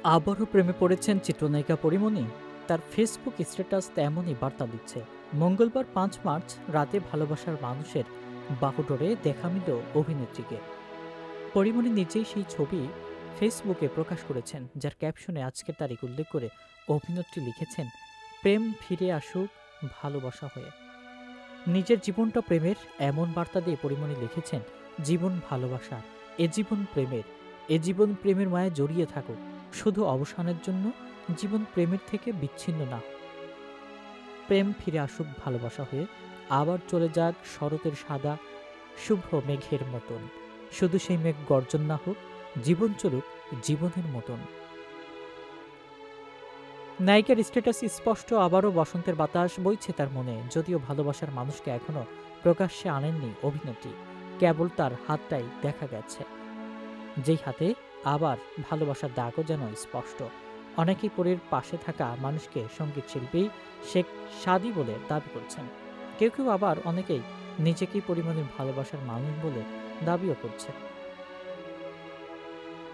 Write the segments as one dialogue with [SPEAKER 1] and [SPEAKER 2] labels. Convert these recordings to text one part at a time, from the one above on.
[SPEAKER 1] আবারও প্রেমে পড়েছেন চিত্রনায়িকা পরীমণি। তার ফেসবুক স্ট্যাটাস তেমনই বার্তা দিচ্ছে। মঙ্গলবার 5 মার্চ রাতে ভালোবাসার মানুষের বাহুডোরে দেখা মিলল অভিনেত্রীকে। পরীমণি নিজেই সেই ছবি ফেসবুকে প্রকাশ করেছেন, যার ক্যাপশনে আজকের তারিখ উল্লেখ করে অভিনেত্রী লিখেছেন, প্রেম ফিরে আসুক ভালোবাসা হয়ে। নিজের জীবনটা প্রেমের এমন বার্তা দিয়ে পরীমণি লিখেছেন, জীবন ভালোবাসার, এ জীবন প্রেমের মায়ায় জড়িয়ে থাকুক, শুধু অবসানের জন্য জীবন প্রেমের থেকে বিচ্ছিন্ন না হোক। প্রেম ফিরে আসুক ভালোবাসা হয়ে, আবার চলে যাক শরতের সাদা শুভ্র মেঘের মতন, শুধু সেই মেঘ গর্জন না হোক, জীবন চলুক জীবনের মতন। নায়িকার স্ট্যাটাস স্পষ্ট, আবারও বসন্তের বাতাস বইছে তার মনে। যদিও ভালোবাসার মানুষকে এখনো প্রকাশ্যে আনেননি অভিনেত্রী, কেবল তার হাতটাই দেখা গেছে, যেই হাতে আবার ভালোবাসার দাগও যেন স্পষ্ট। অনেকেই পরীর পাশে থাকা মানুষকে সঙ্গীত শিল্পী শেখ সাদী বলে দাবি করছেন। কেউ কেউ আবার অনেকেই নিজেকেই পরিমাণের ভালোবাসার মানুষ বলে দাবিও করছেন।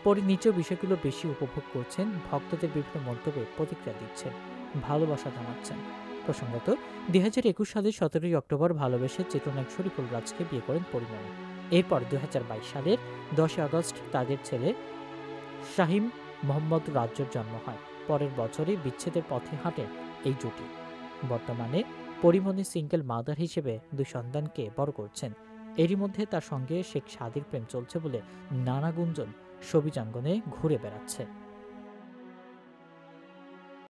[SPEAKER 1] পরে নিচেও বিষয়গুলো বেশি উপভোগ করছেন, ভক্তদের বিভিন্ন মন্তব্যে প্রতিক্রিয়া দিচ্ছেন, ভালোবাসা জানাচ্ছেন। প্রসঙ্গত 2021 সালের 17ই অক্টোবর ভালোবেসে চিত্রনায়ক শরীফুল রাজকে বিয়ে করেন পরিমণি। এরপর 2022 সালের 10 আগস্ট তাদের ছেলে শাহিম মোহাম্মদ রাজ্যের জন্ম হয়। পরের বছরই বিচ্ছেদের পথে হাঁটে এই জুটি। বর্তমানে পরিমণি সিঙ্গেল মাদার হিসেবে 2 সন্তানকে বড় করছেন। এরই মধ্যে তার সঙ্গে শেখ সাদীর প্রেম চলছে বলে নানা গুঞ্জন সবিজাঙ্গনে ঘুরে বেড়াচ্ছে।